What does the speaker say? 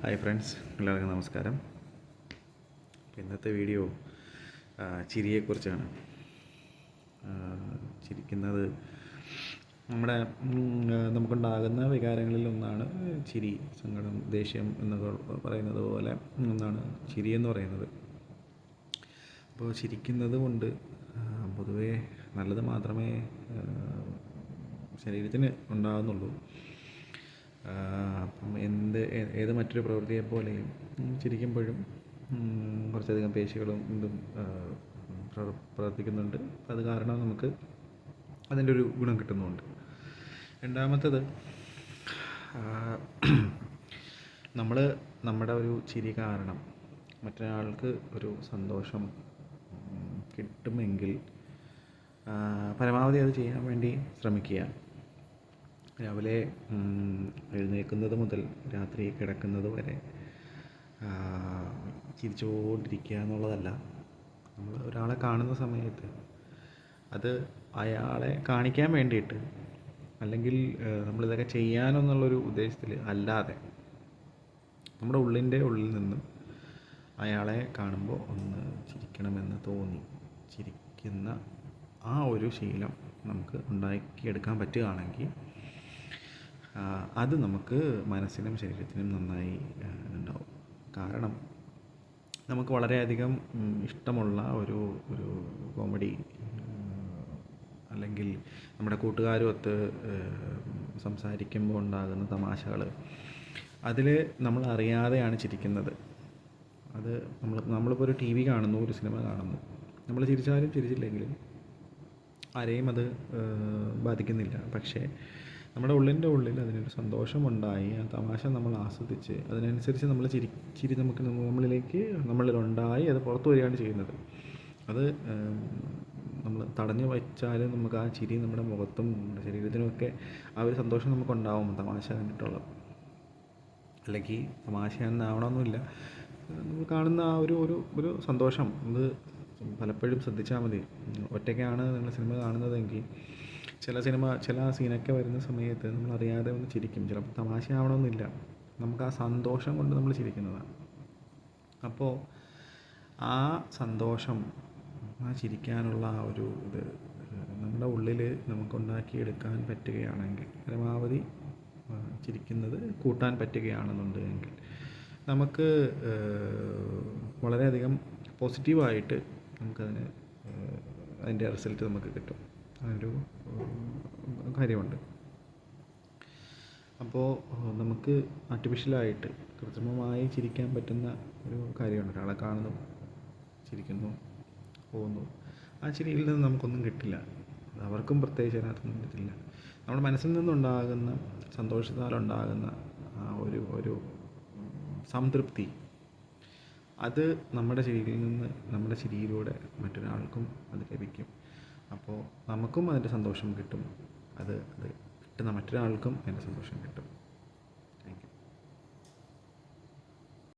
Hi friends, എല്ലാവർക്കും നമസ്കാരം. ഇന്നത്തെ വീഡിയോ ചിരിയെക്കുറിച്ചാണ്. ചിരിക്കുന്നത് നമുക്കുണ്ടാകുന്ന വികാരങ്ങളിൽ ഒന്നാണ് ചിരി. സങ്കടം, ദേഷ്യം എന്നൊക്കെ പറയുന്നത് പോലെ ഒന്നാണ് ചിരി എന്ന് പറയുന്നത്. അപ്പോൾ ചിരിക്കുന്നത് കൊണ്ട് പൊതുവേ നല്ലത് മാത്രമേ ശരീരത്തിന് ഉണ്ടാകുന്നുള്ളൂ. അപ്പം ഏത് മറ്റൊരു പ്രവൃത്തിയെപ്പോലെയും ചിരിക്കുമ്പോഴും കുറച്ചധികം പേശികളും പ്രവർത്തിക്കുന്നുണ്ട്. അത് കാരണം നമുക്ക് അതിൻ്റെ ഒരു ഗുണം കിട്ടുന്നുമുണ്ട്. രണ്ടാമത്തത്, നമ്മുടെ ഒരു ചിരി കാരണം മറ്റൊരാൾക്ക് ഒരു സന്തോഷം കിട്ടുമെങ്കിൽ പരമാവധി അത് ചെയ്യാൻ വേണ്ടി ശ്രമിക്കുക. രാവിലെ എഴുന്നേൽക്കുന്നത് മുതൽ രാത്രി കിടക്കുന്നത് വരെ ചിരിച്ചുകൊണ്ടിരിക്കുക എന്നുള്ളതല്ല. നമ്മൾ ഒരാളെ കാണുന്ന സമയത്ത് അത് അയാളെ കാണിക്കാൻ വേണ്ടിയിട്ട്, അല്ലെങ്കിൽ നമ്മളിതൊക്കെ ചെയ്യാനെന്നുള്ളൊരു ഉദ്ദേശത്തിൽ അല്ലാതെ നമ്മുടെ ഉള്ളിൽ നിന്ന് അയാളെ കാണുമ്പോൾ ഒന്ന് ചിരിക്കണമെന്ന് തോന്നി ചിരിക്കുന്ന ആ ഒരു ശീലം നമുക്ക് ഉണ്ടാക്കിയെടുക്കാൻ പറ്റുകയാണെങ്കിൽ അത് നമുക്ക് മനസ്സിനും ശരീരത്തിനും നന്നായി ഉണ്ടാവും. കാരണം നമുക്ക് വളരെയധികം ഇഷ്ടമുള്ള ഒരു കോമഡി, അല്ലെങ്കിൽ നമ്മുടെ കൂട്ടുകാരുമൊത്ത് സംസാരിക്കുമ്പോൾ ഉണ്ടാകുന്ന തമാശകൾ, അതിൽ നമ്മൾ അറിയാതെയാണ് ചിരിക്കുന്നത്. അത് നമ്മളിപ്പോൾ ഒരു ടി വി കാണുന്നു, ഒരു സിനിമ കാണുന്നു, നമ്മൾ ചിരിച്ചാലും ചിരിച്ചില്ലെങ്കിലും ആരെയും അത് ബാധിക്കുന്നില്ല. പക്ഷേ നമ്മുടെ ഉള്ളിൽ അതിനൊരു സന്തോഷമുണ്ടായി, ആ തമാശ നമ്മൾ ആസ്വദിച്ച് അതിനനുസരിച്ച് നമ്മൾ ചിരി നമ്മളിലുണ്ടായി അത് പുറത്തു വരികയാണ് ചെയ്യുന്നത്. അത് നമ്മൾ തടഞ്ഞു വച്ചാൽ നമുക്ക് ആ ചിരി നമ്മുടെ മുഖത്തും നമ്മുടെ ശരീരത്തിനുമൊക്കെ ആ ഒരു സന്തോഷം നമുക്കുണ്ടാവും, തമാശ കണ്ടിട്ടുള്ളത്. അല്ലെങ്കിൽ തമാശയാണെന്നാവണമെന്നില്ല, നമ്മൾ കാണുന്ന ആ ഒരു സന്തോഷം അത് പലപ്പോഴും ശ്രദ്ധിച്ചാൽ മതി. ഒറ്റയ്ക്കാണ് നിങ്ങൾ സിനിമ കാണുന്നതെങ്കിൽ ചില സീനൊക്കെ വരുന്ന സമയത്ത് നമ്മൾ അറിയാതെ ഒന്ന് ചിരിക്കും. ചിലപ്പോൾ തമാശയാവണമെന്നില്ല, നമുക്ക് ആ സന്തോഷം കൊണ്ട് നമ്മൾ ചിരിക്കുന്നതാണ്. അപ്പോൾ ആ സന്തോഷം, ആ ചിരിക്കാനുള്ള ആ ഒരു ഇത് നമ്മുടെ ഉള്ളിൽ നമുക്കുണ്ടാക്കിയെടുക്കാൻ പറ്റുകയാണെങ്കിൽ, പരമാവധി ചിരിക്കുന്നത് കൂട്ടാൻ പറ്റുകയാണെന്നുണ്ടെങ്കിൽ നമുക്ക് വളരെയധികം പോസിറ്റീവായിട്ട് അതിൻ്റെ റിസൾട്ട് നമുക്ക് കിട്ടും. ഒരു കാര്യമുണ്ട്. അപ്പോൾ നമുക്ക് ആർട്ടിഫിഷ്യലായിട്ട് കൃത്രിമമായി ചിരിക്കാൻ പറ്റുന്ന ഒരു കാര്യമുണ്ട്. ഒരാളെ കാണുന്നു, ചിരിക്കുന്നു, പോകുന്നു, ആ ചിരിയിൽ നിന്ന് നമുക്കൊന്നും കിട്ടില്ല. അവർക്കും പ്രത്യേകിച്ച് അതിനകത്തൊന്നും കിട്ടില്ല. നമ്മുടെ മനസ്സിൽ നിന്നുണ്ടാകുന്ന സന്തോഷത്താലുണ്ടാകുന്ന ആ ഒരു സംതൃപ്തി, അത് നമ്മുടെ ചിരിയിൽ നിന്ന്, നമ്മുടെ ചിരിയിലൂടെ മറ്റൊരാൾക്കും അത് ലഭിക്കും. അപ്പോൾ നമുക്കും അതിൻ്റെ സന്തോഷം കിട്ടും, അത് കിട്ടുന്ന മറ്റൊരാൾക്കും അതിൻ്റെ സന്തോഷം കിട്ടും.